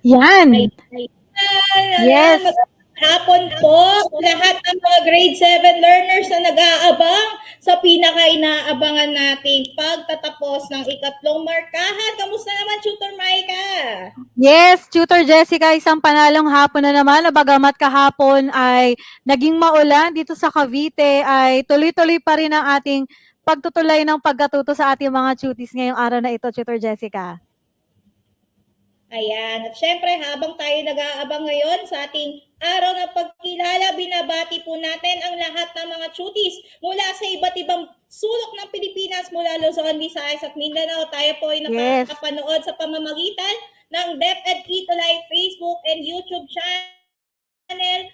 Yan. Ayan, Yes. magandang hapon po lahat ng mga grade 7 learners na nag-aabang sa pinaka-inaabangan nating pagtatapos ng ikatlong markahan. Kamusta naman, Tutor Maika? Yes, Tutor Jessica, isang panalong hapon na naman. Bagamat kahapon ay naging maulan dito sa Cavite, ay tuloy-tuloy pa rin ang ating pagtutuloy ng pagkatuto sa ating mga tuties ngayong araw na ito, Tutor Jessica. Ayan. At syempre, habang tayo nag-aabang ngayon sa ating araw ng pagkilala, binabati po natin ang lahat ng mga chutis mula sa iba't ibang sulok ng Pilipinas, mula Luzon, Visayas at Mindanao. Tayo po ay Yes. nakakapanood sa pamamagitan ng DepEd Kito Live Facebook and YouTube channel.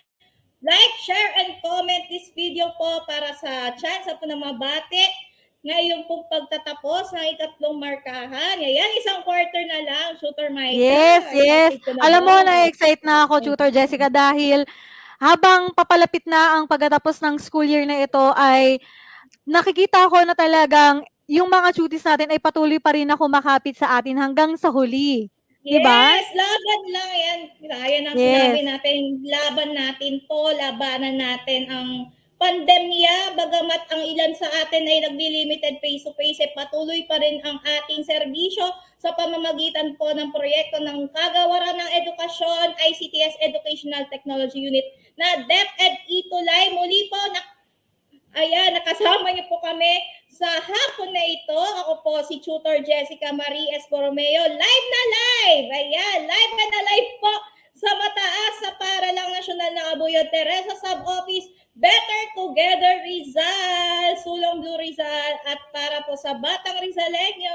Like, share, and comment this video po para sa chance po na mabati ngayon pong pagtatapos ng ikatlong markahan. Ayan, isang quarter na lang, Tutor Maika. Yes, yes. Excited ka na Alam ba? mo, na-excite na ako, Tutor Jessica, dahil habang papalapit na ang pagtatapos ng school year na ito ay nakikita ko na talagang yung mga tuties natin ay patuloy pa rin na kumakapit sa atin hanggang sa huli. Diba? Yes, laban lang yan. Ayan ang Yes. sinabi natin, laban natin to, labanan natin ang pandemya, bagamat ang ilan sa atin ay nagli-limited face-to-face, patuloy pa rin ang ating serbisyo sa pamamagitan po ng proyekto ng Kagawaran ng Edukasyon, ICTS Educational Technology Unit na DepEd Itulay. Muli po, ayan, nakasama niyo po kami sa hapon na ito. Ako po si Tutor Jessica Marie S. Borromeo. Live na live! Ayan, live na live po sa mataas sa Paaralang Nasyonal ng Abuyo Teresa Sub-Office Better Together Rizal, Sulong Blue Rizal, at para po sa Batang Rizaleño.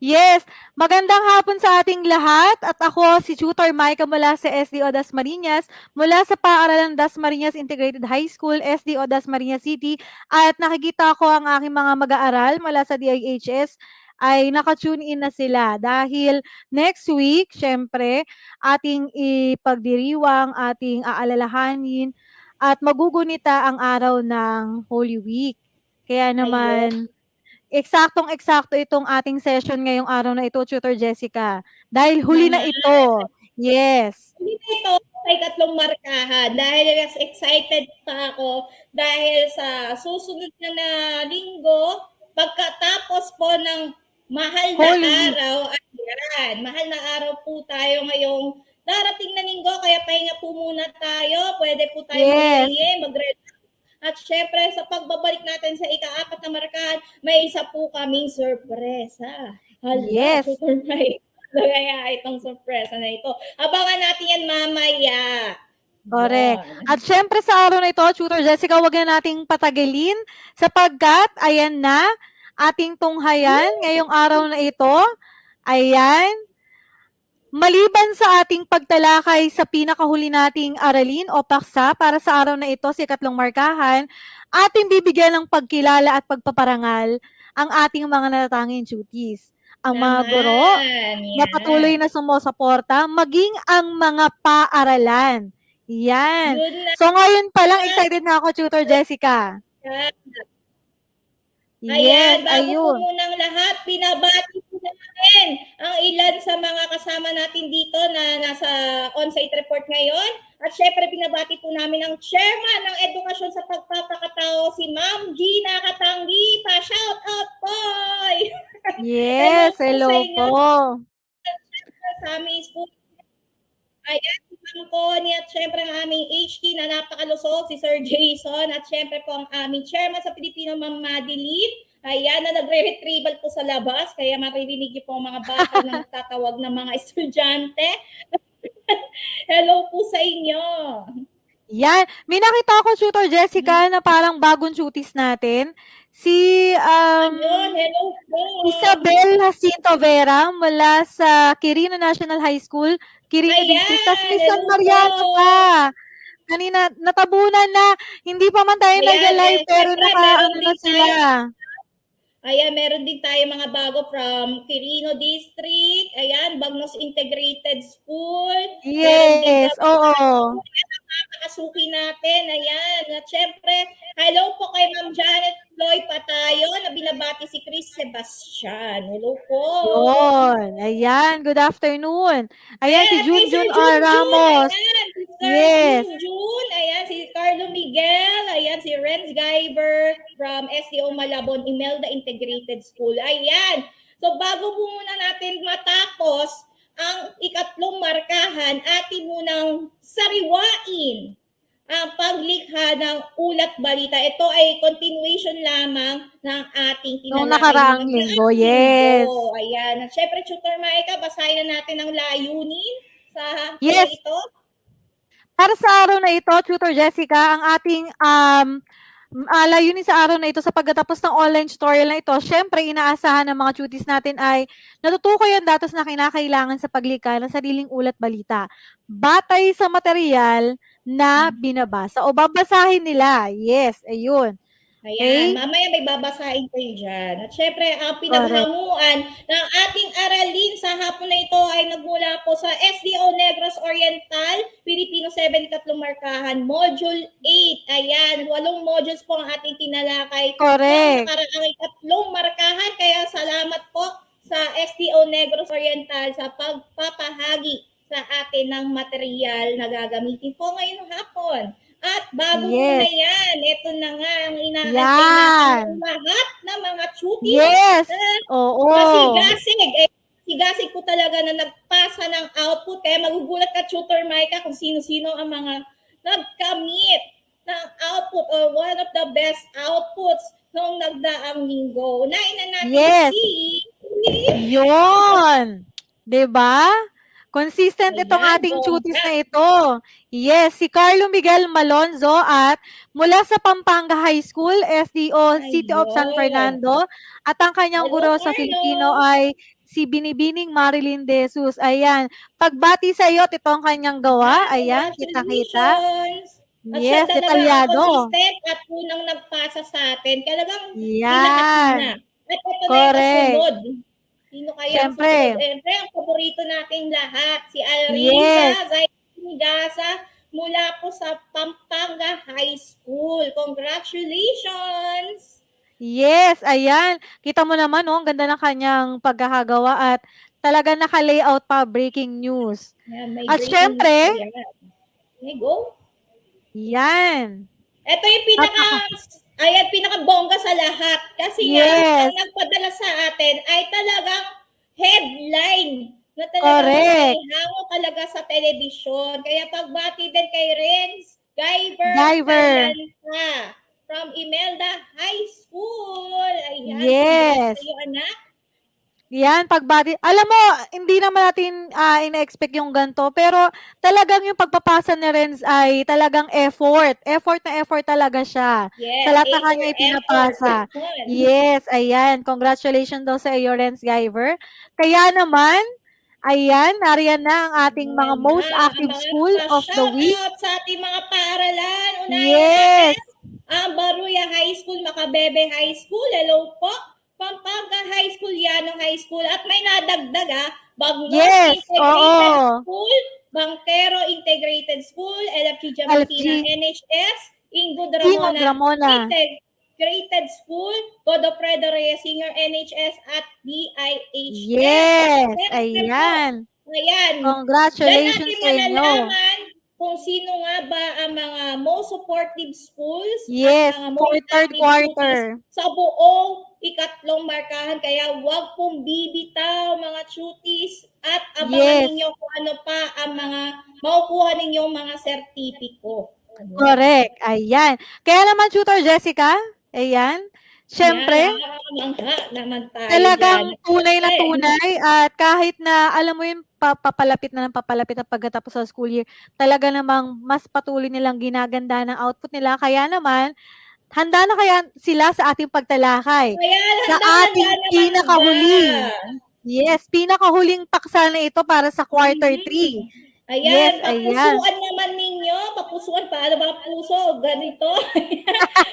Yes, magandang hapon sa ating lahat at ako si Tutor Maika mula sa SDO Dasmariñas, mula sa Paaralang Dasmariñas Integrated High School, SDO Dasmariñas City, at nakikita ko ang aking mga mag-aaral mula sa DIHS ay naka-tune in na sila dahil next week, syempre, ating ipagdiriwang, ating aalalahanin at magugunita ang araw ng Holy Week. Kaya naman, eksaktong-eksakto itong ating session ngayong araw na ito, Tutor Jessica. Dahil huli na ito. Yes. Hindi na ito sa ikatlong markahan dahil mas excited pa ako dahil sa susunod na linggo, pagkatapos po ng mahal na Holy Week. araw, ayan, mahal na araw po tayo ngayong darating na linggo, kaya pahinga po muna tayo, pwede po tayo Yes. mag-relax. At syempre, sa pagbabalik natin sa ika-4 na markahan, may isa po kaming sorpresa. Hala, Yes. Tutor Mike. Kaya itong sorpresa na ito. Abangan natin yan mamaya. Correct. Yun. At syempre sa araw na ito, Tutor Jessica, huwag na nating patagilin sapagkat ayan na ating tunghayan ngayong araw na ito. Ayan. Maliban sa ating pagtalakay sa pinakahuli nating aralin o paksa para sa araw na ito, sa ikatlong markahan, ating bibigyan ng pagkilala at pagpaparangal ang ating mga natatanging duties. Ang mga guro na patuloy na sumusuporta, maging ang mga paaralan. Yan. So ngayon pa lang, excited na ako, Tutor Jessica. Ayan, Yes, bago po ayun. munang lahat, binabati po natin ang ilan sa mga kasama natin dito na nasa on-site report ngayon. At syempre, binabati po namin ang chairman ng edukasyon sa pagpapakatao, si Ma'am Gina Katanggi. Pa-shout out po! Yes, hello po. Sa aming school. Ayan, si Ma'am Connie at syempre ang aming HT na napakalusog, si Sir Jason, at syempre po ang aming chairman sa Pilipino, Ma'am Madeline. Ayan, na nagre-retrieval po sa labas, kaya maririnig niyo po ang mga bata na nagtatawag ng mga estudyante. Hello po sa inyo. Yan. May nakita ako, Tutor Jessica, na parang bagong tutis natin. Si Ayun, hello po. Isabel Jacinto Vera mula sa Quirino National High School, Quirino District. Tapos may San Mariano pa. Kanina, natabunan na. Hindi pa man tayo nag-live, pero naka-ano na sila. Ayan, meron din tayo mga bago from Quirino District. Ayan, Bagnos Integrated School. Yes, oo. Nakakasuki natin. Ayan. At syempre, hello po kay Ma'am Janet deploy pa tayo na binabati si Chris Sebastian. Hello po. Yun. Ayan, good afternoon. Ayan, si At kay Sir Junjun R. Junjun, Ramos. ayan, si Sir Yes. Junjun, ayan, si Carlo Miguel, ayan, si Renz Guyver from STO Malabon, Imelda Integrated School. Ayan. So bago po muna natin matapos ang ikatlong markahan, atin munang sariwain ang paglikha ng ulat balita. Ito ay continuation lamang ng ating Nung tinalakay nakaraang ng linggo, nakaraang yes. linggo. Ayan. At syempre, Tutor Maika, basahin na natin ang layunin sa Yes. ito. Para sa araw na ito, Tutor Jessica, ang ating layunin sa araw na ito sa pagtatapos ng online tutorial na ito, syempre inaasahan ng mga tuties natin ay natutukoy ang datos na kinakailangan sa paglikha ng sariling ulat balita batay sa material na binabasa o babasahin nila. Yes, ayun. Ayan, Okay? mamaya may babasahin kayo dyan. At syempre, ang Correct. pinaghanguan ng ating aralin sa hapon na ito ay nagmula po sa SDO Negros Oriental, Pilipino 73 Markahan, Module 8. Ayan, 8 modules po ang ating tinalakay. Correct. Ng nakaraang ikatlong markahan. Kaya salamat po sa SDO Negros Oriental sa pagpapahagi sa atin ng material na gagamitin po ngayong hapon. At bago muna yan, ito na nga ang inaantay natin lahat ng mga chutis. Yes. Oo. Masigasig. Sigasig ko talaga na nagpasa ng output. Kaya magugulat ka, Tutor Micah, kung sino-sino ang mga nagkamit ng output or one of the best outputs noong nagdaang linggo. Unahin na natin si... Yun. Diba? Consistent itong Ayan, ating bongga. tutis na ito. Yes, si Carlo Miguel Malonzo at mula sa Pampanga High School, SDO City of San Ayun. Fernando. At ang kanyang Hello, guro sa Carlo. Filipino ay si Binibining Marilyn De Jesus. Ayan. Pagbati sa iyo, ito ang kanyang gawa. Ayan, kita-kita. Congratulations. At Yes, siya talaga ang detalyado. consistent at unang nagpasa sa atin. Talagang Yan. hinahat na. At ito na yung kasunod. Sino kaya Siyempre. ang susunod? Siyempre, ang paborito nating lahat. Si Alrisa Yes. Zainigasa mula po sa Pampanga High School. Congratulations! Yes, ayan. Kita mo naman, oh, ang ganda ng kanyang pagkakagawa at talaga naka-layout pa, breaking news. Yan, may At breaking syempre, news pa yan. Okay, go. yan. Ito yung pinaka-bongga sa lahat. Kasi Yes. ang nagpadala sa atin ay talagang headline na Correct. talagang hango talaga sa telebisyon. Kaya pagbati din kay Renz Guyver Talanta from Imelda High School. Ayan, Yes. congrats sa'yo, anak. Yan, pagbati. Alam mo, hindi naman natin ina-expect yung ganito, pero talagang yung pagpapasa ni Renz ay talagang effort. Effort na effort talaga siya. Yes, Sa lahat na A kanya for ipinapasa. effort. Yes, ayan. Congratulations daw sa iyo, Renz Guyver. Kaya naman, ayan, nariyan na ang ating mga most active school of the week. Shout out sa ating mga paaralan. Unahin Yes. natin ang Baruya High School, Macabebe High School. Hello po. Pampanga High School, Yano High School. At may nadagdag Bagnos Yes, Integrated oo. School, Bangkero Integrated School, LFG Jamantina NHS, Ingud Ramona Integrated School, Godofredo Reyes Senior NHS at DIHS. Yes, ayan. Ayan. Congratulations sa Diyan natin inyo. malalaman kung sino nga ba ang mga most supportive schools Yes, at mga for most third active quarter. tuties sa buong ikatlong markahan. Kaya huwag pong bibitaw mga tuties at abangan Yes. ninyo kung ano pa ang mga makukuha ninyong mga sertipiko. Correct. Ayan. Kaya naman, Tutor Jessica, ayan, syempre, naman tayo talagang dyan. tunay na tunay at kahit na, alam mo yun, papalapit na ng papalapit at pagkatapos sa school year, talaga namang mas patuloy nilang ginaganda ng output nila. Kaya naman, handa na kaya sila sa ating pagtalakay? Sa ating pinakahuli. Yes, pinakahuling paksa na ito para sa quarter 3. Ayan, Yes, papusuan naman ninyo. Papusuan, paano ba puso? Ganito.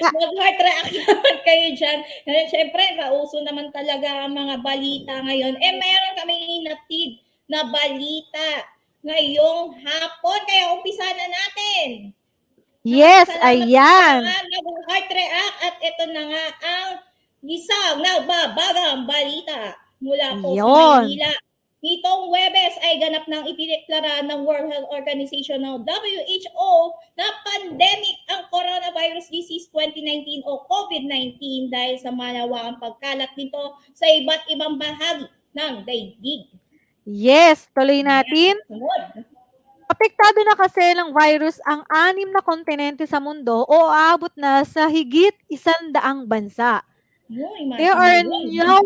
Mag-heart react naman kayo dyan. Siyempre, kauso naman talaga ang mga balita ngayon. Meron kaming inatid na balita ngayong hapon. Kaya umpisa na natin. Yes, Salamat sa ayan. mga nag-heart react at ito na nga ang isang nagbabagang balita mula po sa Yon. Maynila. Nitong Huwebes ay ganap nang ipineklara ng World Health Organization ng WHO na pandemic ang coronavirus disease 2019 o COVID-19 dahil sa malawakang pagkalat nito sa iba't ibang bahagi ng daigdig. Yes, tuloy natin. Sunod. Apektado na kasi ng virus ang 6 na kontinente sa mundo o aabot na sa higit 100 bansa. There Imagine are mo yun. now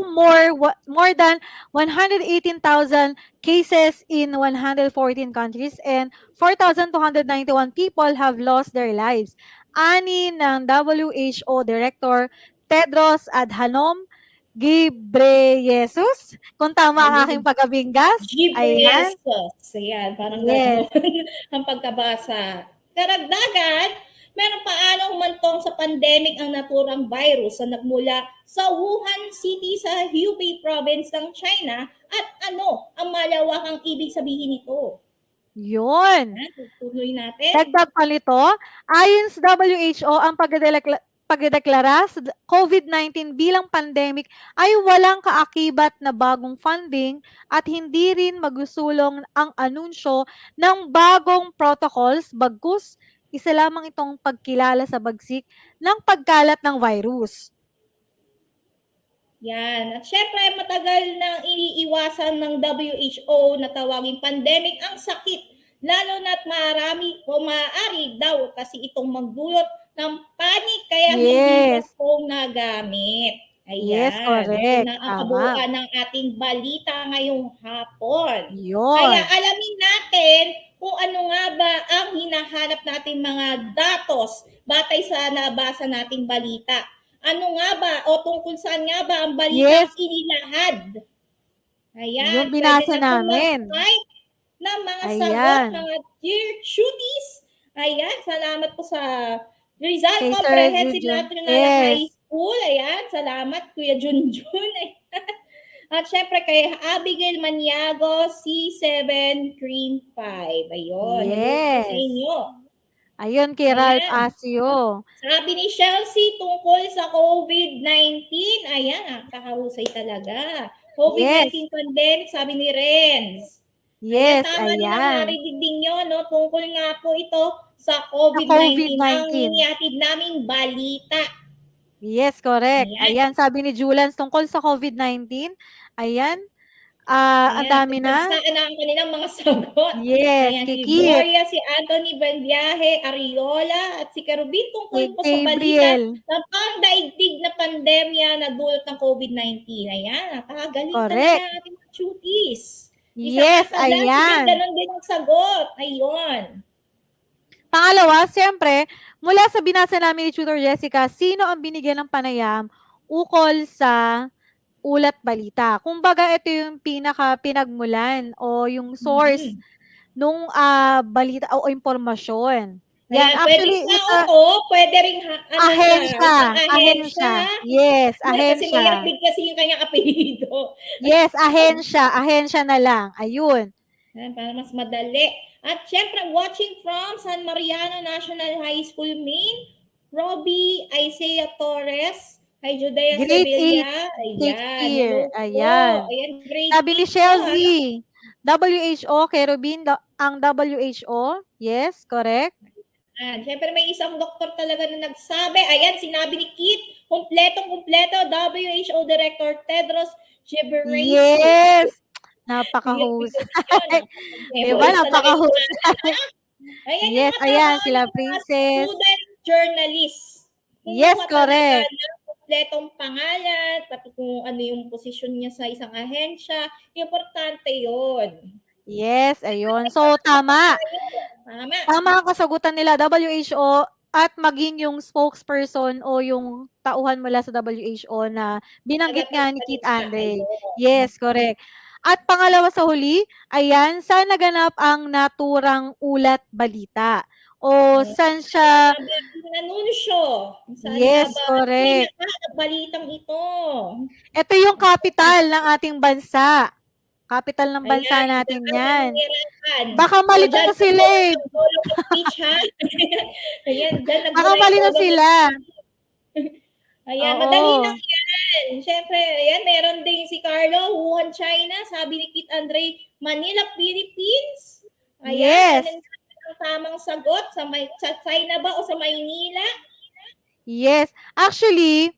more than 118,000 cases in 114 countries and 4,291 people have lost their lives. Ani ng WHO Director Tedros Adhanom Ghebreyesus, kung tama ang aking pagkabinggas. Ayan. Ghebreyesus. Ayan, parang Yes. gano'n ang pagkabasa. Karagdagan, meron paano humantong sa pandemic ang naturang virus na nagmula sa Wuhan City sa Hubei province ng China at ano ang malawakang ibig sabihin nito? Yun. Tutuloy natin. Dagdag pa nito, ayon sa WHO, ang pagdedeklara sa COVID-19 bilang pandemic ay walang kaakibat na bagong funding at hindi rin magsusulong ang anunsyo ng bagong protocols bagkus isa lamang itong pagkilala sa bagsik ng pagkalat ng virus. Yan. At syempre, matagal nang iniiwasan ng WHO na tawaging pandemic ang sakit, lalo na't maaari daw kasi itong magdulot ng panic kaya hindi Yes. po nagamit. Ayan. Yes, correct. Ito na ang Tama. kabuuan ng ating balita ngayong hapon. Yun. Kaya alamin natin kung ano nga ba ang hinahanap nating mga datos batay sa nabasa nating balita. Ano nga ba o tungkol saan nga ba ang balitang Yes. inilahad? Ayan, Yung binasa pwede na namin. mag-type ng mga Ayan. sagot, mga dear cuties. Ayan, salamat po sa Rizal Kay Sir Comprehensive Junjun. National Yes. High School. Ayan, salamat Kuya Junjun. At syempre kay Abigail Maniago, C7 Cream 5. Ayun, hello po sa Yes. inyo. Ayun, kay Ralph Ayan. Asio. Sabi ni Chelsea tungkol sa COVID-19. Ayan, kakahusay talaga. COVID-19 pandemic, sabi ni Renz. Yes, Tama din ang ayan. narinig din nyo, no? Tungkol nga po ito sa COVID-19 ang inihatid naming balita. Yes, correct. Ayan. Ayan, sabi ni Julans tungkol sa COVID-19. Ayan. Ang dami na. Saan na ang kanilang mga sagot. Yes, Ayan, si Kiki. Gloria, si Anthony Benviaje, Ariola, at si Kerubin tungkol po sa balita Gabriel. na pangdaigdig na pandemya na dulot ng COVID-19. Ayan, napakagaling Correct. talaga ating mga cuties. Yes, ayan. Ganun din ang sagot. Ayun. Pangalawa, siyempre, mula sa binasa namin ni Tutor Jessica, sino ang binigyan ng panayam ukol sa ulat balita? Kumbaga, ito yung pinagmulan o yung source nung balita o impormasyon. Yan, Ayan, actually, pwede rin ahensya. Yes, ahensya. Kasi mayroon kasi yung kanyang apelido. Yes, ahensya na lang. Ayun. Para mas madali. At syempre, watching from San Mariano National High School, Maine, Robbie Isaiah Torres, Hi Judea Sevilla. Ayan. Ayan. Grade Sabi ni Chelsea, WHO, kay Robin, ang WHO. Yes, correct. Syempre, may isang doktor talaga na nagsabi. Ayan, sinabi ni Kit, kumpletong-kumpleto, WHO Director Tedros Ghebreyesus. Yes! Napakahusay. Diba? Napakahusay. Yes, ayan, sila Princess. Student journalist. Yes, correct. Kompletong pangalan, pati kung ano yung posisyon niya sa isang ahensya. Importante yon. Yes, ayun. So, tama. Tama ang kasagutan nila, WHO, at maging yung spokesperson o yung tauhan mula sa WHO na binanggit nga ni Kit Andre. Yes, correct. At pangalawa sa huli, ayan, saan naganap ang naturang ulat balita? O saan siya... Nanunsyo. Yes, correct. Balitang ito. Ito yung capital ng ating bansa. Capital ng bansa Ayan, natin diyan ang yan. nangyayari. Baka O malito diyan na sila nagmula eh. ang dolo ng speech ha. Ayan, diyan Baka nagmula yung malito dolo ng sila. Ayan, madali Oo. lang yan. Siyempre, ayan, meron din si Carlo, Wuhan, China. Sabi ni Kit Andre, Manila, Philippines. Ayan, Yes. alin ang tamang sagot? Sa China ba o sa Maynila? Yes. Actually,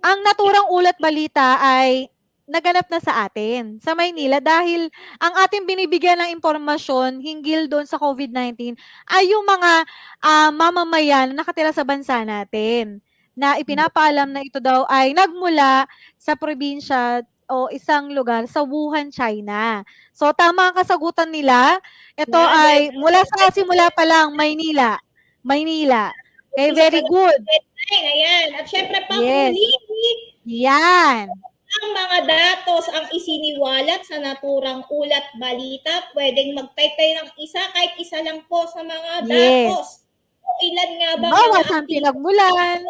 ang naturang ulat balita ay naganap na sa atin, sa Maynila, dahil ang ating binibigyan ng impormasyon hinggil doon sa COVID-19 ay yung mga mamamayan na nakatira sa bansa natin, na ipinapaalam na ito daw ay nagmula sa probinsya o isang lugar sa Wuhan, China. So, tama ang kasagutan nila. Ito Yan, ay well mula done. sa simula pa lang, Maynila. Maynila. Okay, Isa pa very lang good. deadline, ayan. At syempre, Yes. panghuli, Yan. ang mga datos ang isiniwalat sa naturang ulat balita. Pwedeng mag-type kayo ng isa, kahit isa lang po sa mga Yes. datos. Kung ilan nga ba Halimbawa, mga saan aktibo pinagmulan?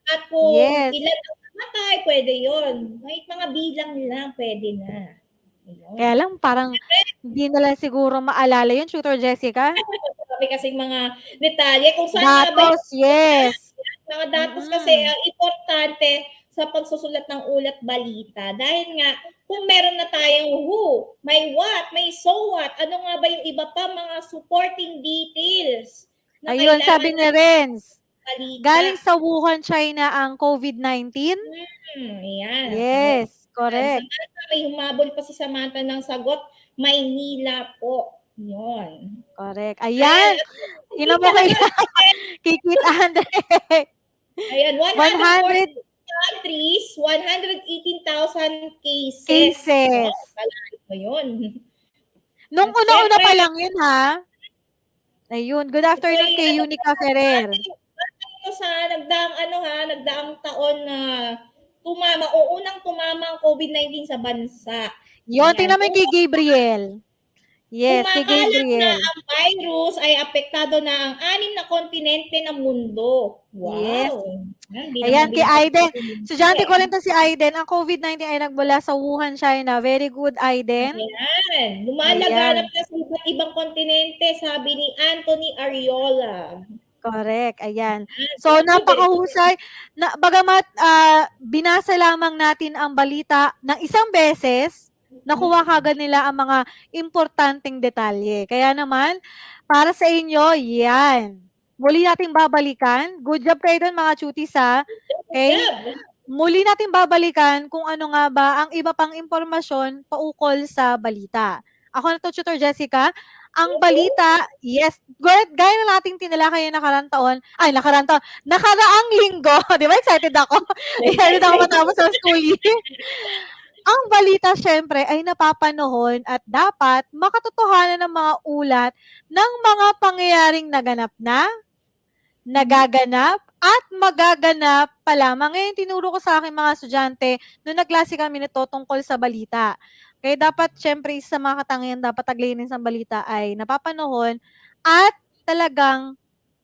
at kung Yes. ilan ang namatay, pwede yon. Kahit mga bilang lang, pwede na. Ayun. Kaya lang parang hindi nila siguro maalala yun, Tutor Jessica. Sabi kasing mga detalye kung saan nga ba Datos, yes. mga datos kasi ang importante sa pagsusulat ng ulat balita. Dahil nga, kung meron na tayong who, may what, may so what, ano nga ba yung iba pa mga supporting details na Ayun, sabi ni Renz, balita. galing sa Wuhan, China ang COVID-19? Ayan. Yes, correct. Samantha, may humabol pa si Samantha ng sagot, Maynila po. Yun. Correct. Ayan. Sino mo kay Kikit Andre? Ayan, 100 countries, 118,000 cases. cases. Wow, yun. Nung At una-una syempre, pa lang yun, ha? Ayun. Good afternoon kay Unica Ferrer. Ito sa nagdaang taon na unang tumama ang COVID-19 sa bansa. Yun, Ayan. tingnan mo yung kay Gabriel. Yes, kay Kumakalat na Gabriel. ang virus ay apektado na ang 6 na kontinente ng mundo. Wow. Yes. Hindi Ayan, naman kay binigyan Aiden. ng Estudyante ko rin to si Aiden. Ang COVID-19 ay nagmula sa Wuhan, China. Very good, Aiden. Ayan. Lumalaganap na sa iba't ibang kontinente, sabi ni Anthony Ariola. Correct, ayan. So, napakahusay. Bagamat binasa lamang natin ang balita ng isang beses, nakuha kagad nila ang mga importanteng detalye. Kaya naman, para sa inyo, yan. Muli nating babalikan. Good job kayo doon, mga chutis, ha? Okay? Muli nating babalikan kung ano nga ba ang iba pang impormasyon paukol sa balita. Ako na to, Tutor Jessica. Ang balita, yes, gaya na nating tinalakay nakaraang linggo. Di ba, excited ako? Excited ako matapos ang school year. Ang balita, syempre, ay napapanahon at dapat makatotohanan ng mga ulat ng mga pangyayaring naganap na, nagaganap, at magaganap pa lamang. Ngayon, tinuro ko sa aking mga estudyante nung nagklase kami nito tungkol sa balita. Kaya dapat, syempre, isa sa mga katangian dapat taglinin sa balita ay napapanahon at talagang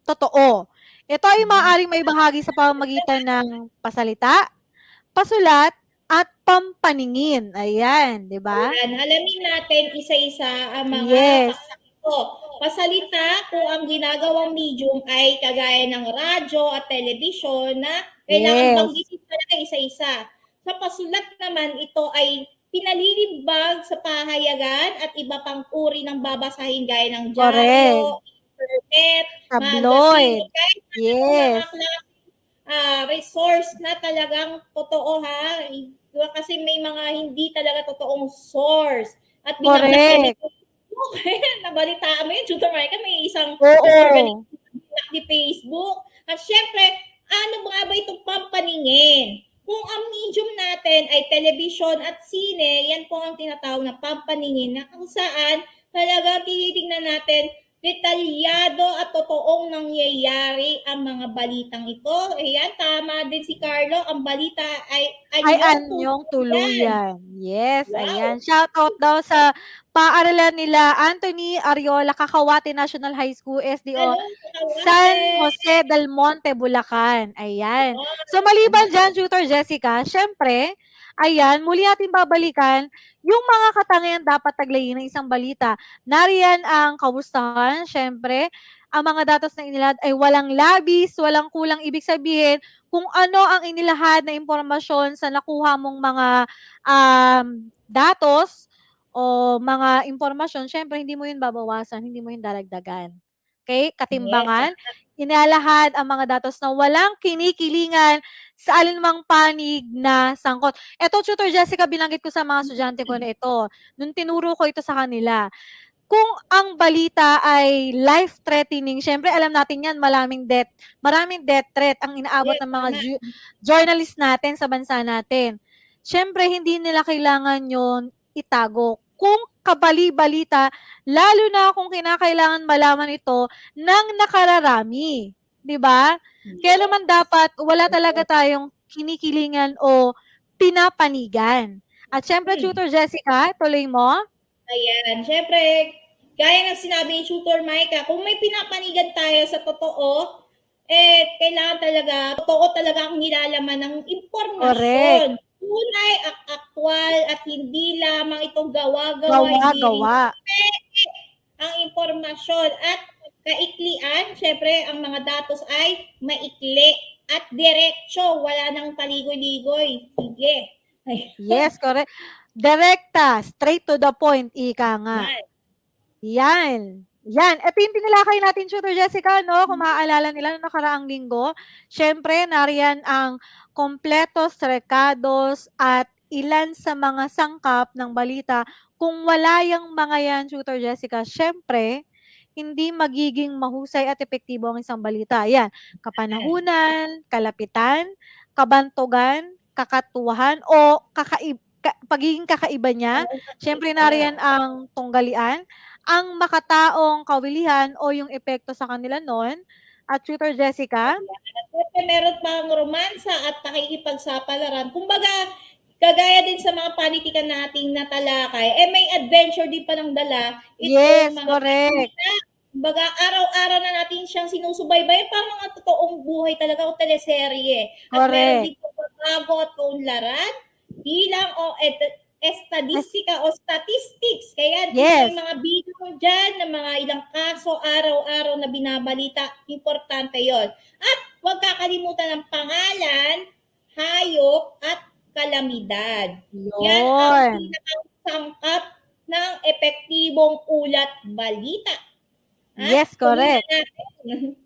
totoo. Ito ay maaaring may bahagi sa pamamagitan ng pasalita, pasulat, at pampaningin. Ayan, di ba? Ayan, alamin natin isa-isa ang mga Yes. Pasalita kung ang ginagawang medium ay kagaya ng radyo at telebisyon na kailangan banggitin talaga isa-isa. Sa pasulat naman, ito ay pinalilibag sa pahayagan at iba pang uri ng babasahin gaya ng dyaryo, internet, tabloid. Yes. Resource na talagang totoo ha. Kasi may mga hindi talaga totoong source. At binabasa nabalitaan mo yun, Tutor Marika, may isang organization ni Facebook. At syempre, ano nga ba itong pampaningin? Kung ang medium natin ay television at sine, yan po ang tinatawag na pampaningin na kung saan talaga tinitingnan natin detalyado at totoong nangyayari ang mga balitang ito. Ayan, tama din si Carlo. Ang balita ay anyong tuluyan. Yes, ayan. Shout out daw sa paaralan nila Anthony Ariola, Cacahuate National High School, SDO, San Jose del Monte, Bulacan. Ayan. So, maliban dyan, Tutor Jessica, syempre, Ayan, muli natin babalikan yung mga katangian dapat taglayin ng isang balita. Nariyan ang kamustahan, syempre, ang mga datos na inilahad ay walang labis, walang kulang. Ibig sabihin, kung ano ang inilahad na impormasyon sa nakuha mong mga datos o mga impormasyon, syempre hindi mo yun babawasan, hindi mo yun dadagdagan. Okay? Yes. Katimbangan, inalahad ang mga datos na walang kinikilingan sa alinmang panig na sangkot. Eto, Tutor Jessica, binanggit ko sa mga estudyante ko na ito, nung tinuro ko ito sa kanila. Kung ang balita ay life-threatening, syempre alam natin yan, maraming death threat ang inaabot Yes, ng mga tama. journalist natin sa bansa natin. Syempre, hindi nila kailangan yon itago. Kung kabali-balita, lalo na kung kinakailangan malaman ito ng nakararami. 'Di ba? Kaya naman dapat wala talaga tayong kinikilingan o pinapanigan. At syempre, Tutor Jessica, tuloy mo? Ayan, syempre, gaya ng sinabi ni Tutor Micah, kung may pinapanigan tayo sa totoo, kailangan talaga, totoo talaga ang nilalaman ng Correct. impormasyon. Tunay at aktwal at hindi lamang itong gawa-gawa, hindi rin Gawa-gawa. ang impormasyon at kaiklian, syempre, ang mga datos ay maikli at diretsyo, wala nang paligoy-ligoy. Sige. Ayun. Yes, correct. Direkta, straight to the point, ika nga. Yan. Yan. Ito yung tinalakay natin, Tutor Jessica, no? Kung maaalala nila noong nakaraang linggo. Siyempre, nariyan ang kompletos, rekados, at ilan sa mga sangkap ng balita. Kung wala yung mga yan, Tutor Jessica, siyempre, hindi magiging mahusay at epektibo ang isang balita. Yan. Kapanahunan, kalapitan, kabantugan, kakatuwahan, o pagiging kakaiba niya. Siyempre, nariyan ang tunggalian, ang makataong kawilihan o yung epekto sa kanila noon. At Tutor Jessica? Siyempre, meron pang romansa at pakikipagsapalaran. Kumbaga, kagaya din sa mga panitikan nating natalakay, may adventure din pa ng dala. Yes, Mga correct. balita. Kumbaga, araw-araw na natin siyang sinusubaybay, parang mga totoong buhay talaga o teleserye. At meron Correct. din pagbabago at kaunlaran, bilang o estadistika o statistics. Kaya Yes. may mga bilang dyan ng mga ilang kaso araw-araw na binabalita. Importante yon. At huwag kakalimutan ng pangalan, hayop, at kalamidad. Yan ang Yun. pinakasangkap ng epektibong ulat balita. At Yes, correct. natin.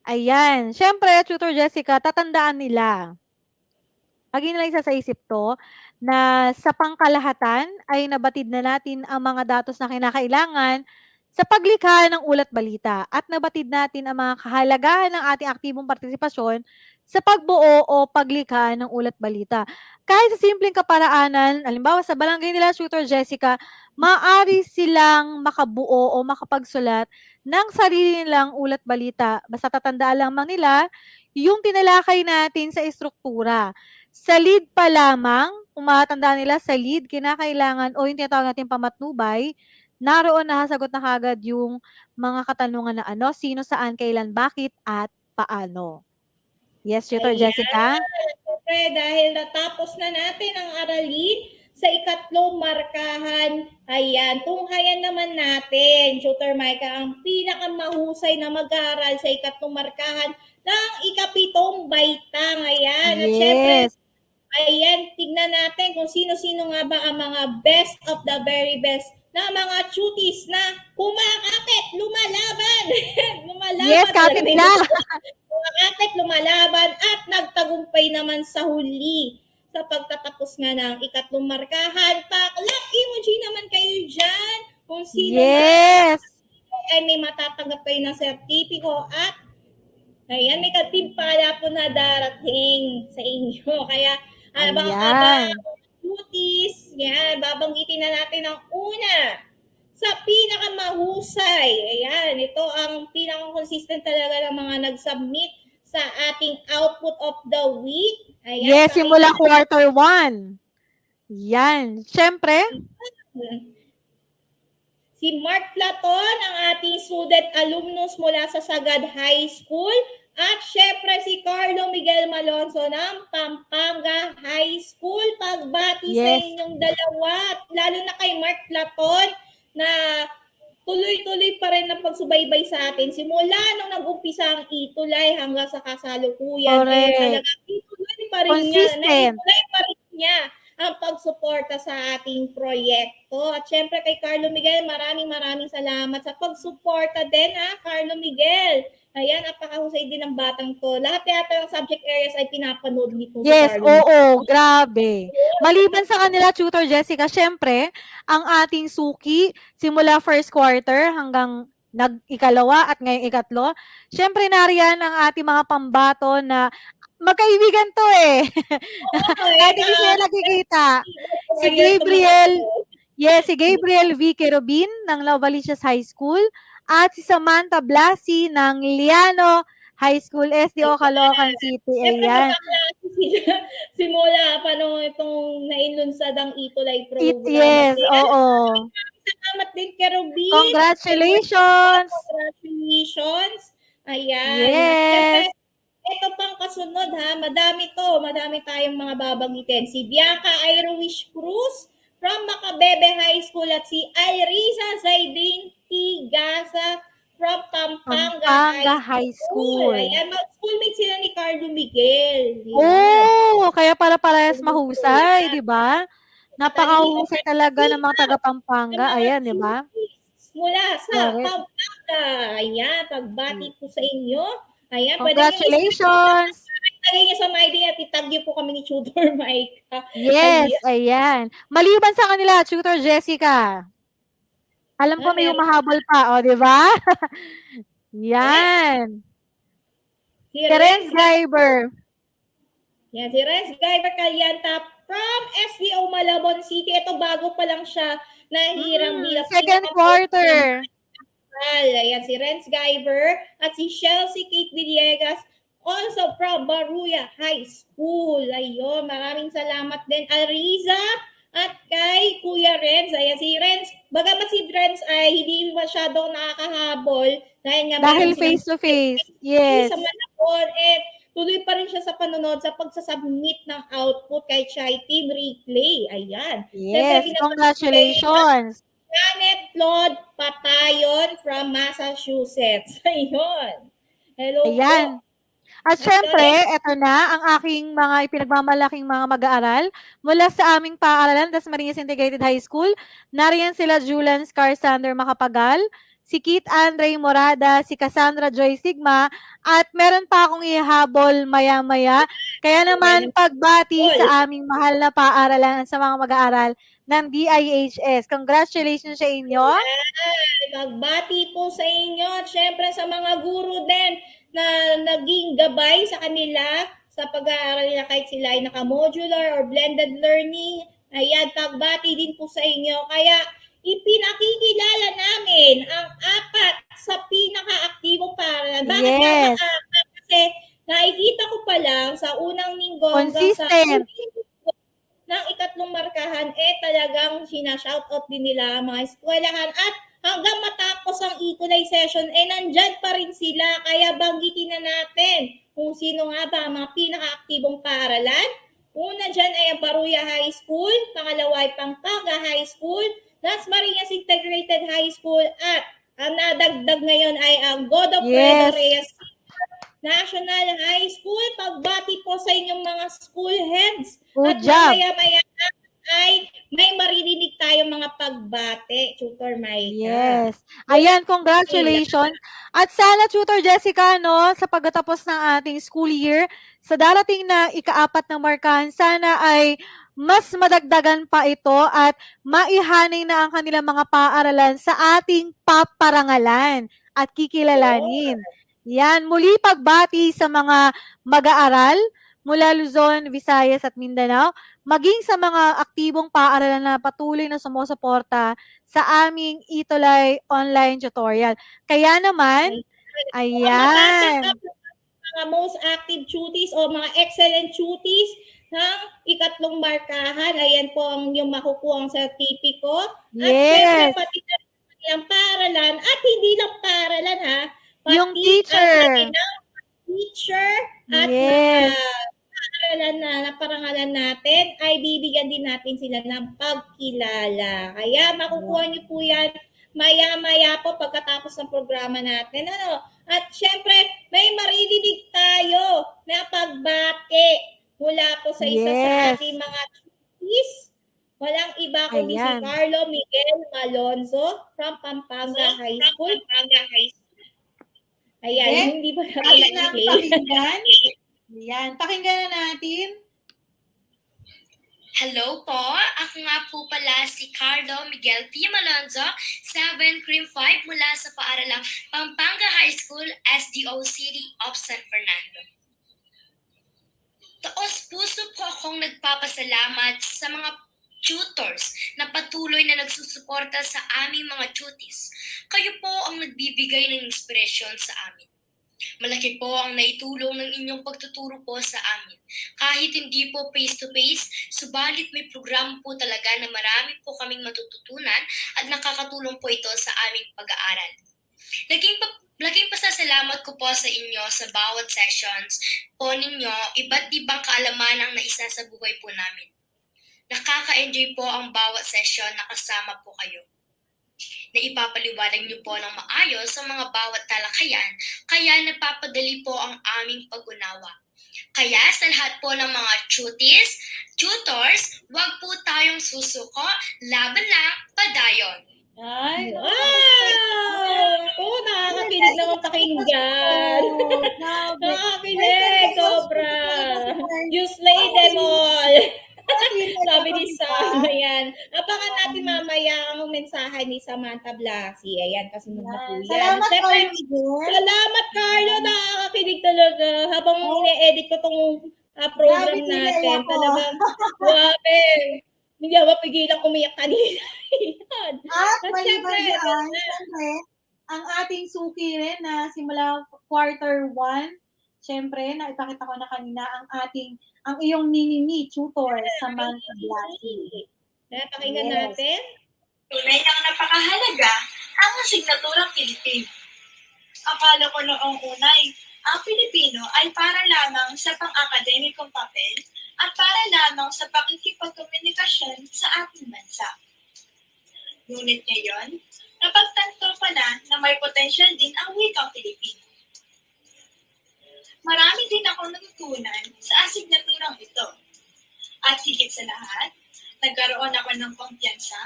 Ayan. Siyempre, Tutor Jessica, tatandaan nila. Lagi nilang isa sa isip to, na sa pangkalahatan ay nabatid na natin ang mga datos na kinakailangan sa paglikha ng ulat balita at nabatid natin ang mga kahalagahan ng ating aktibong partisipasyon sa pagbuo o paglikha ng ulat balita. Kahit sa simpleng kaparaanan, halimbawa sa barangay nila, Tutor Jessica, maaari silang makabuo o makapagsulat ng sarili nilang ulat balita. Basta tatandaan lamang nila yung tinalakay natin sa estruktura. Sa lead pa lamang, kung matatandaan nila sa lead, kinakailangan o yung tinatawag nating pamatnubay, naroon nasasagot na kaagad yung mga katanungan na ano, sino, saan, kailan, bakit, at paano. Yes, Tutor Jessica? Siyempre, dahil natapos na natin ang aralin sa ikatlong markahan, ayan, tunghayan naman natin, Tutor Micah, ang pinakamahusay na mag-aaral sa ikatlong markahan ng ikapitong baitang. Ayan, at syempre, Yes. ayan, tignan natin kung sino-sino nga ba ang mga best of the very best na mga cuties na kumakapit, lumalaban. Lumalaban. Yes, kapit lang. Kumakapit, lumalaban at nagtagumpay naman sa huli sa pagtatapos nga ng ikatlong markahan. Paklap emoji naman kayo dyan kung sino Yes. ay may matatanggap kayo ng sertipiko at ayan, may katimpala po na darating sa inyo. Kaya abang-abang, cuties, yan, babanggitin na natin ang una. Sa pinakamahusay, ayan, ito ang pinaka-consistent talaga ng mga nag-submit sa ating output of the week. Ayan, Yes, simula quarter 1. Yan. Siyempre, si Mark Platon, ang ating student alumnus mula sa Sagad High School. At syempre si Carlo Miguel Malonzo ng Pampanga High School. Pagbati sa Yes. inyong dalawa, at lalo na kay Mark Platon na tuloy-tuloy pa rin ang pagsubaybay sa atin. Simula nung nag-umpisa ang itulay hanggang sa kasalukuyan, Correct. talagang ituloy pa rin niya, Consistent. naituloy pa rin niya ang pagsuporta sa ating proyekto. At syempre kay Carlo Miguel, maraming salamat sa pagsuporta din, Carlo Miguel. Ayan, napakahusay din ng batang to. Lahat yata ng subject areas ay pinapanood nito si Yes, Carlo Miguel. oo, grabe. Maliban sa kanila, Tutor Jessica, syempre, ang ating suki, simula first quarter hanggang ikalawa at ngayong ikatlo, syempre nariyan ang ating mga pambato na magkaibigan to eh. Kahit hindi sila nagkikita. Si Gabriel, yes, si Gabriel V. Kerubin ng Novaliches High School at si Samantha Blasi ng Liano High School, SDO Caloocan City. Siyempre Ayan. magkaklase sila simula pa nung itong nailunsad ang Itulay program. Yes, oo. Salamat din, Kerubin. Congratulations! Congratulations. Ayan. Yes. Ito pang kasunod madami tayong mga babanggitin. Si Bianca Irowish Cruz from Macabebe High School at si Irisa Zaidin Tigasa from Pampanga High School. Ayan, mag-schoolmate sila ni Carlo Miguel. Oh, kaya pala parehas mahusay, di ba? Napakahusay talaga ng mga taga Pampanga. Ayan, di ba? Mula sa Pampanga. Ayan, pagbati po sa inyo. Ayan, congratulations! Lagay niyo sa my day at itag niyo po kami ni Tutor Mike. Yes, ayan. Maliban sa kanila, Tutor Jessica. Alam ko may humahabol pa, o, di ba? Yan. Si Renz Guyver. Yan, si Renz Guyver Calyanta from SDO Malabon City. Ito bago pa lang siya nahirang bilang second quarter. Ayan, si Renz Guyver at si Chelsea Kate Villegas also from Baruya High School. Ayun, maraming salamat din. Ariza at kay Kuya Renz. Ayan, si Renz, bagamat si Renz ay hindi masyado nakakahabol dahil face to face. Yes. Sa Malabon, tuloy pa rin siya sa panonood sa pagsasubmit ng output kay Chai Team Replay. Ayan. Yes, congratulations. Janet Claude Patayon from Massachusetts. Ayun. Hello Ayan. po. At syempre, eto na ang aking mga ipinagmamalaking mga mag-aaral mula sa aming paaralan, Dasmariñas Integrated High School. Nariyan sila Julian Scarsander Macapagal, si Kit Andre Morada, si Cassandra Joy Sigma, at meron pa akong ihabol maya-maya. Kaya naman, pagbati sa aming mahal na paaralan sa mga mag-aaral ng DIHS. Congratulations sa inyo. Pagbati po sa inyo at syempre sa mga guro din na naging gabay sa kanila sa pag-aaral nila kahit sila ay naka-modular or blended learning. Ayan, pagbati din po sa inyo. Kaya ipinakikilala namin ang 4 sa pinaka-aktibong paaralan. Bakit nga ba 4? Kasi nakikita ko pa lang sa unang linggo hanggang sa ng ikatlong markahan, talagang sinashoutout din nila ang mga eskwelahan at hanggang matapos ang Itulay session, nandyan pa rin sila. Kaya banggitin na natin kung sino nga ba ang mga pinaka-aktibong paaralan. Una dyan ay ang Baruya High School, pangalawa ay Pampanga High School, Dasmariñas Integrated High School, at ang nadagdag ngayon ay ang Godofredo Reyes National High School. Pagbati po sa inyong mga school heads. At maya-maya ay may maririnig tayong mga pagbate, Tutor Mike. Yes. Ayan, congratulations. At sana, Tutor Jessica, no, sa pagtatapos ng ating school year, sa darating na ika-4 na markahan, sana ay mas madagdagan pa ito at maihanay na ang kanilang mga paaralan sa ating paparangalan at kikilalanin. Yan, muli pagbati sa mga mag-aaral mula Luzon, Visayas at Mindanao, maging sa mga aktibong paaralan na patuloy na sumusuporta sa aming Itulay online tutorial. Kaya naman, ayan. Mga most active tuties o mga excellent tuties ng ikatlong markahan. Ayan po ang yung makukuha ang sertipiko. At syempre, pati na ang paaralan at hindi lang paaralan yung teacher. teacher at Yes. naparangalan natin ay bibigyan din natin sila ng pagkilala. Kaya makukuha niyo po yan maya-maya po pagkatapos ng programa natin. Ano? At syempre, may maririnig tayo na pagbati mula po sa isa sa Yes. ating mga tutis. Walang iba kundi si Ayan. Carlo Miguel Malonzo from Pampanga High School. Ayan, Okay. hindi ba Ayan ang natin pakinggan. Ayan, pakinggan na natin. Hello po, ako nga po pala si Carlo Miguel P. Malonzo, 7 Cream 5 mula sa paaralang Pampanga High School, SDO City of San Fernando. Taos puso po akong nagpapasalamat sa mga tutors na patuloy na nagsusuporta sa aming mga tutis. Kayo po ang nagbibigay ng inspirasyon sa amin. Malaki po ang naitulong ng inyong pagtuturo po sa amin. Kahit hindi po face-to-face, subalit may programa po talaga na marami po kaming matututunan at nakakatulong po ito sa aming pag-aaral. Laging pasasalamat ko po sa inyo sa bawat sessions po ninyo, iba't ibang kaalaman ang naisa sa buhay po namin. Nakaka-enjoy po ang bawat session na kasama po kayo. Na ipapaliwanag niyo po ng maayos sa mga bawat talakayan, kaya napapadali po ang aming pag-unawa. Kaya sa lahat po ng mga tutis, tutors, huwag po tayong susuko, laban lang, padayon. Ay, Wow! Oh, nakakakilig naman pakinggan. Nakakakilig, sobra. You slay them all. Sabi ni Sam, ayan. Abangan natin mamaya ang mensahe ni Samantha Blasi. Ayan, kasunod na po yan. Salamat, Siyempre, Carlo Miguel. salamat, Carlo. Nakakakilig talaga. Habang ine-edit ko tong program Grabe, tuloy natin. ako. Talagang, grabe. Hindi ako mapigilang umiyak kanina. Yan. At At maliban syempre, dyan, syempre, ang ating suki rin na simula quarter 1, syempre, naipakita ko na kanina ang iyong nini tutor, Samantha Blasi. Pakinggan Yes. natin. Tunay ang napakahalaga ang asignaturang Pilipino. Akala ko noong unay, ang Pilipino ay para lamang sa pang-akademikong papel at para lamang sa pakikipagkomunikasyon sa ating bansa. Ngunit ngayon, napagtanto pala na may potensyal din ang wikang Pilipino. Marami din ako natutunan sa asignaturang ito. At higit sa lahat, nagkaroon ako ng kumpiyansa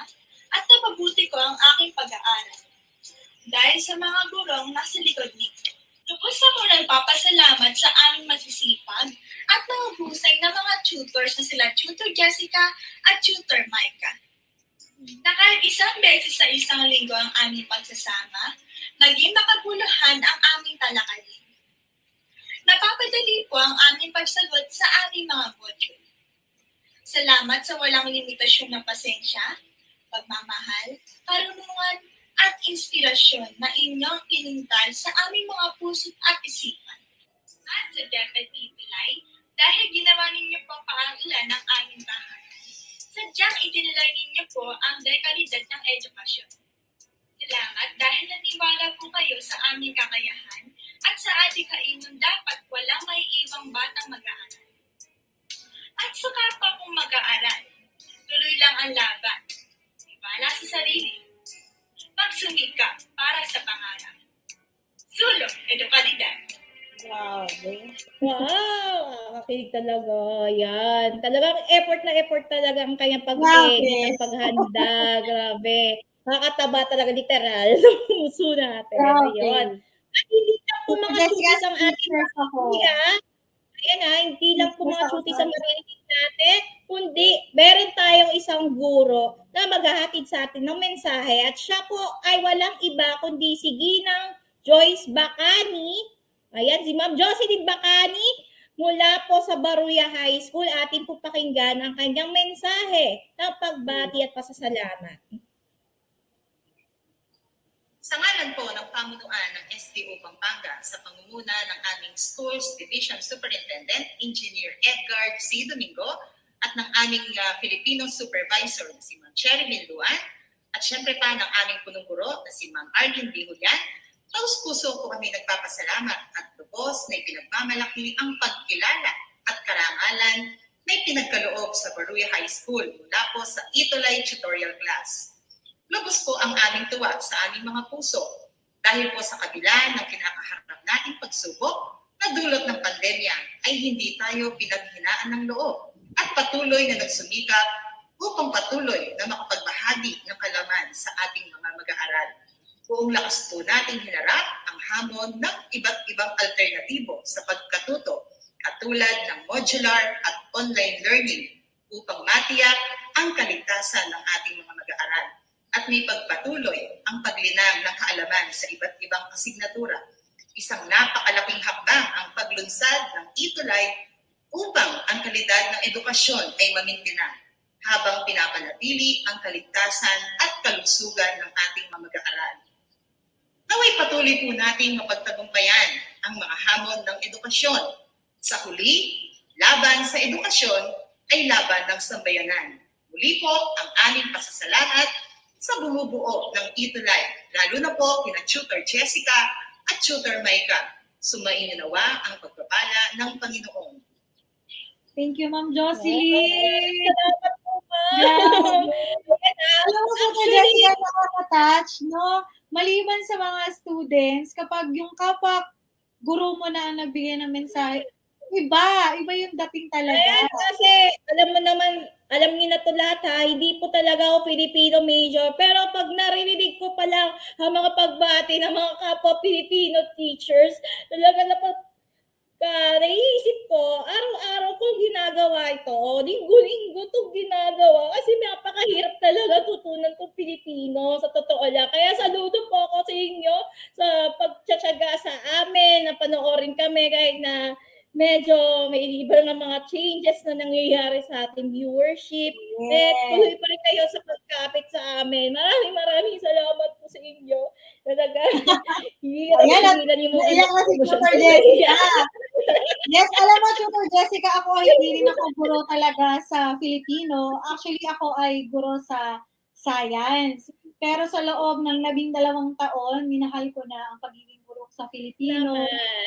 at napabuti ko ang aking pag-aaral. Dahil sa mga gurong nasa likod nito. Lubos ako nagpapasalamat sa aming masisipag at mahusay na mga tutors na sila Tutor Jessica at Tutor Micah. Na kahit isang beses sa isang linggo ang aming pagsasama, naging makabuluhan ang aming talakayin. Napapadali po ang aming pagsagot sa aming mga module. Salamat sa walang limitasyon ng pasensya, pagmamahal, karunungan, at inspirasyon na inyong pinintal sa aming mga puso't at isipan. At sa Dapat Ipilay, dahil ginawa ninyo pong paaralan ng aming tahanan, sadyang itinalay ninyo po ang dekalidad ng edukasyon. Salamat dahil naniwala po kayo sa aming kakayahan at sa adikain nung dapat walang may ibang batang mag-aaral. At sa kapwa kong mag-aaral, tuloy lang ang laban. Ibala sa sarili. Magsumika para sa pangarap. Sulong edukalidad. Wow. Nakakilig talaga. Yan. Talagang effort na effort talaga ang kanyang pag-edit, ang paghanda. Grabe. Nakakataba talaga literal sa puso natin. Ayun. At hindi lang po mga tutis ang ating ayan hindi lang po mga tutis ang marinig natin, kundi meron tayong isang guro na maghahatid sa atin ng mensahe at siya po ay walang iba kundi si Ginang Joyce Bacani. Ayan, si Ma'am Jocelyn Bacani mula po sa Baruya High School. Atin po pakinggan ang kanyang mensahe ng pagbati at pasasalamat. Sa ngalan po ng pamunuan ng SDO Pampanga sa pangunguna ng aming Schools Division Superintendent, Engineer Edgar C. Domingo, at ng aming Filipino Supervisor na si Ma'am Cherry Miluan, at syempre pa ng aming punong guro na si Ma'am Arlene B. Julian, taus puso po kami nagpapasalamat at lubos Baos na ipinagmamalaki ang pagkilala at karangalan na ipinagkaloob sa Baruya High School mula po sa Itulay Tutorial Class. Lubos po ang aming tuwa sa aming mga puso dahil po sa kabila ng kinakaharap nating pagsubok na dulot ng pandemya ay hindi tayo pinaghinaan ng loob at patuloy na nagsumikap upang patuloy na makapagbahagi ng kalaman sa ating mga mag-aaral. Buong lakas po nating hinarap ang hamon ng iba't ibang alternatibo sa pagkatuto katulad ng modular at online learning upang matiyak ang kaligtasan ng ating mga mag-aaral at may pagpatuloy ang paglinang ng kaalaman sa iba't ibang asignatura. Isang napakalaking hakbang ang paglunsad ng Itulay upang ang kalidad ng edukasyon ay mamintinan habang pinapanatili ang kaligtasan at kalusugan ng ating mga mag-aaral. Naway patuloy po nating mapagtagumpayan ang mga hamon ng edukasyon. Sa huli, laban sa edukasyon ay laban ng sambayanan. Muli po ang aming pasasalamat sa bumubuo ng Itulay, lalo na po kina Tutor Jessica at Tutor Micah. Sumainyo nawa ang pagpapala ng Panginoon. Thank you, Ma'am Jocelyn. Salamat po, ma'am. Alam mo, Dr. Jessica, nakaka-touch, no? Maliban sa mga students, kapag yung kapwa guro mo na ang nagbigay ng mensahe, iba yung dating talaga. Ayan, kasi alam mo naman, alam niyo na to lahat ha, hindi po talaga ako Filipino major. Pero pag naririnig ko pa lang ang mga pagbati ng mga kapwa Filipino teachers, talaga na naiisip ko, araw-araw kong ginagawa ito, linggo-linggo itong ginagawa kasi napakahirap talaga tutunan itong Pilipino, sa totoo lang. Kaya saludo po ako sa inyo sa pagtsatsaga sa amin, na panoorin kami kahit na medyo may libre ng mga changes na nangyayari sa ating viewership. At tuloy pa rin kayo sa pagkapit sa amin. Maraming salamat po sa inyo. Talaga. Ayan, naiyak na si Tutor Jessica. Yes, alam mo, Tutor Jessica, ako hindi rin ako guro talaga sa Filipino. Actually, ako ay guro sa science. Pero sa loob ng 12 taon, minahal ko na ang pagiging guro sa Filipino.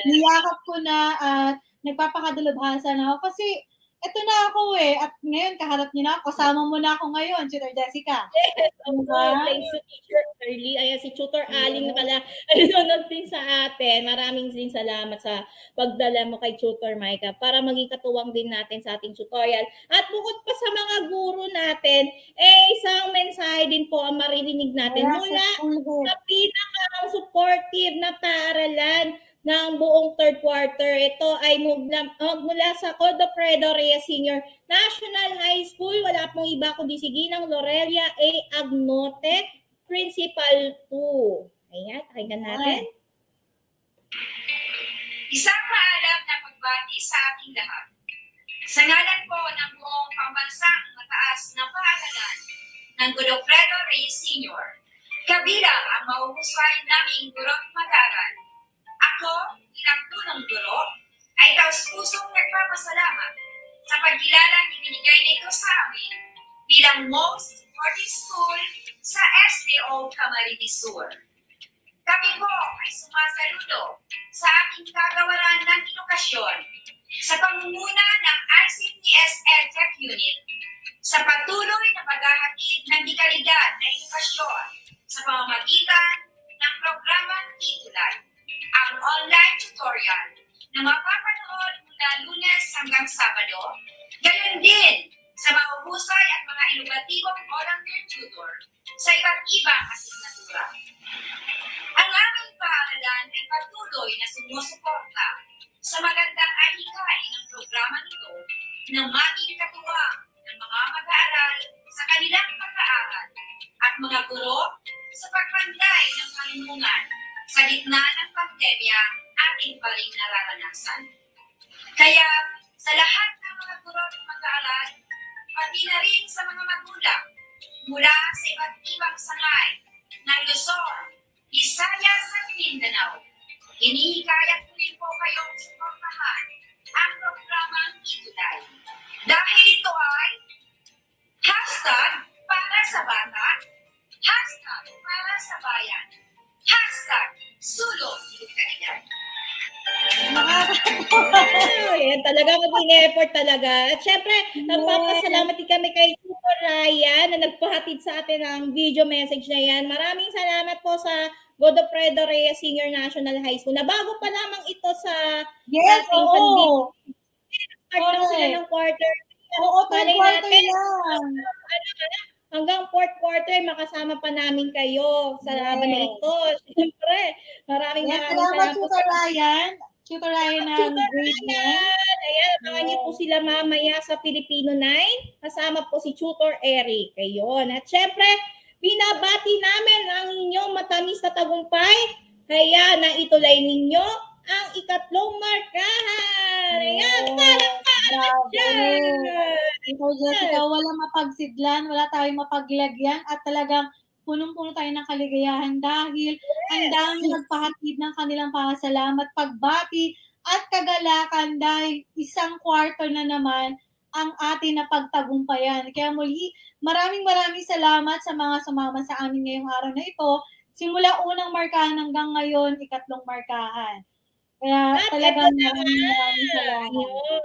Niyakap ko na at nagpapakadalubhasa na ako kasi eto na ako at ngayon kaharap niyo na ako, kasama mo na ako ngayon, Tutor Jessica. Thanks to Teacher Early. Ayan, si Tutor Aling na pala nanonood din sa atin. Maraming din salamat sa pagdala mo kay Tutor Micah para maging katuwang din natin sa ating tutorial. At bukod pa sa mga guro natin, isang mensahe din po ang maririnig natin mula sa pinaka-supportive na paaralan ng buong third quarter. Ito ay mula sa Godofredo Reyes Senior National High School. Wala pong iba kundi si Ginang Lorelia A. Agnote, Principal 2. Ayan, pakinggan natin. Isang maalam na pagbati sa ating lahat. Sa ngalan po ng buong pambansang mataas na paaralan ng Godofredo Reyes Senior, kabilang ang mahuhusay naming guro't mag-aaral, ako, bilang tunong guro, ay taus-pusong nagpapasalamat sa pagkilalang ibinigay nito sa amin bilang most supportive school sa SDO Camarines Sur. Kami po ay sumasaludo sa ating kagawaran ng edukasyon sa pangunguna ng ICTS EdTech Unit sa patuloy na paghahatid ng dekalidad na edukasyon sa pamamagitan ng programang Itulay, ang online tutorial na mapapanood mula Lunes hanggang Sabado, gayon din sa mahuhusay at mga inovatibong volunteer tutor sa iba't ibang asignatura. Ang aming paaralan ay patuloy na sumusuporta sa magandang ahikay ng programa nito na maging katuwang ng mga mag-aaral sa kanilang pag-aaral at mga guro sa pagpanday ng kalinungan sa gitna ng pandemya ating pa rin nararanasan. Kaya sa lahat ng mga guro at mag-aaral, pati na rin sa mga magulang mula sa iba't ibang sangay ng Luzon, Visayas at Mindanao, inihikayat ko rin po kayong suportahan ang programang Itulay. Dahil ito ay hashtag para sa bata, hashtag para sa bayan, hashtag sulong dekalidad. Ayan, talaga mag-in-effort talaga. At syempre, nagpapasalamat din kami kay Tutor Ryan na nagpahatid sa atin ng video message na yan. Maraming salamat po sa Godofredo Reyes Senior National High School na bago pa lamang ito sa Yes, ating oo. start lang sila Correct. ng quarter. Oo, third Malay quarter natin, lang. hanggang fourth quarter, makasama pa namin kayo sa laban na Yes. ito. Siyempre, maraming Yes, maraming salamat, salamat po Tutor Ryan. Tutor Ryan ng Tutor grade 9. Ryan. Ayan, abangan niyo po sila mamaya sa Filipino 9. Kasama po si Tutor Eric. Ayun. At syempre, binabati namin ang inyong matamis na tagumpay. Kaya naituloy ninyo ang ikatlong markahan. Ayan, Bravo. dyan. Ikaw, Jessica, walang mapagsidlan, wala tayong mapaglagyan, at talagang punong-puno tayo ng kaligayahan dahil ang dami nagpahatid ng kanilang pasasalamat, pagbati, at kagalakan dahil isang quarter na naman ang atin na pagtagumpayan. Kaya muli, maraming salamat sa mga sumama sa amin ngayong araw na ito. Simula unang markahan hanggang ngayon, ikatlong markahan. Kaya At talagang ito na maraming salamat. Yun.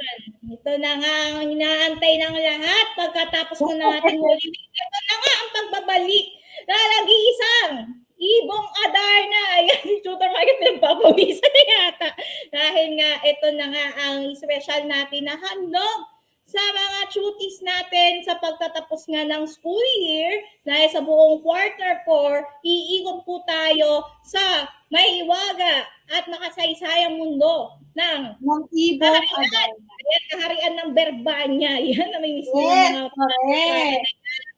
Ito na nga ang inaantay ng lahat pagkatapos mo natin huli. Ito na nga ang pagbabalik na nag-iisang Ibong Adarna. Ayan, si Tutor Mike pinagpapawisan na yata. Dahil nga, ito na nga ang special natin na handog sa mga cuties natin sa pagtatapos nga ng school year. Dahil sa buong quarter 4, iikot po tayo sa mahiwaga at makasaysayang mundo ng Ibong kaharian. Adarna. Ayan, kaharian ng Berbanya. Yan na may mismo Yes, ng mga correct.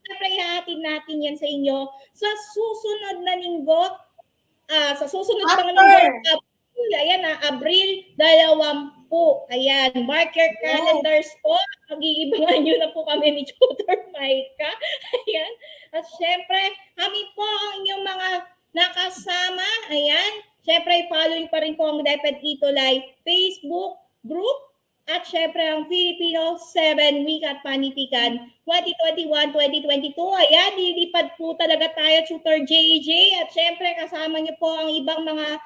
Siyempre, ihahatid natin yan sa inyo sa susunod na linggo. Sa susunod pang linggo, ayan Abril 20. Ayan, mark your calendars po. Mag-iibangan nyo na po kami ni Tutor Micah. Ayan. At syempre, kami po ang inyong mga nakasama. Ayan. Syempre, follow pa rin po ang DepEd Itulay Facebook group. At syempre, ang Filipino 7 Week at Panitikan 2021-2022. Ayan, lilipad po talaga tayo, Tutor JJ. At syempre, kasama niyo po ang ibang mga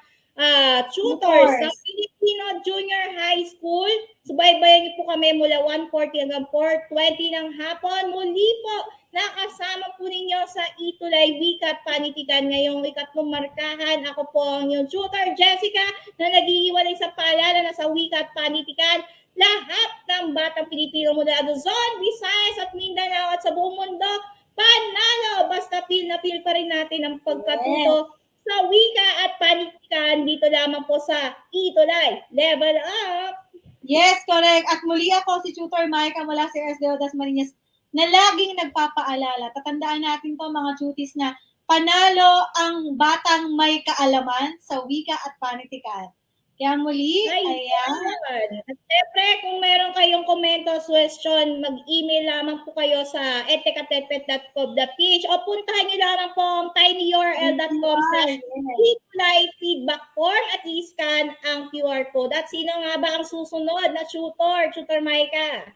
tutors sa Filipino Junior High School. Subaybayan niyo po kami mula 1:40 hanggang 4:20 ng hapon. Muli po, nakasama po ninyo sa Itulay Week at Panitikan ngayong ikatlong markahan. Ako po ang inyong tutor, Jessica, na nag-iiwalay sa paalala na sa Week at Panitikan. Lahat ng batang Pilipino mula Luzon, Visayas at Mindanao at sa buong mundo, panalo! Basta feel na feel pa rin natin ang pagkatuto sa wika at panitikan dito lamang po sa Itulay. Level up! Yes, correct. At muli ako si Tutor Micah mula sa SDO Dasmariñas na laging nagpapaalala. Tatandaan natin to mga tutis na panalo ang batang may kaalaman sa wika at panitikan. Kaya muli, ayan. At syempre, kung meron kayong komento, question, mag-email lamang po kayo sa etekatetpet.com.ph o puntahan nyo lamang po ang tinyurl.com/Itulay feedback form at i-scan ang QR code. At sino nga ba ang susunod na tutor? Tutor Micah.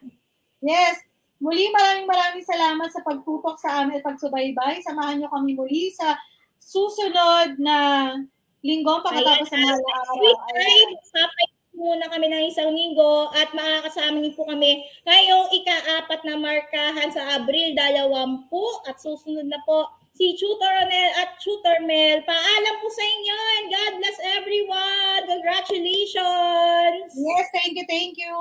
Yes. Muli, maraming salamat sa pagtutok sa amin at pagsubaybay. Samahan nyo kami muli sa susunod na linggo pagkatapos sa mga araw. Sapay muna kami ng isang linggo at makakasama niyo po kami ngayong ika-4 na markahan sa Abril 20 at susunod na po si Tutor Ronel at Tutor Mel. Paalam po sa inyo and God bless everyone. Congratulations! Yes, thank you.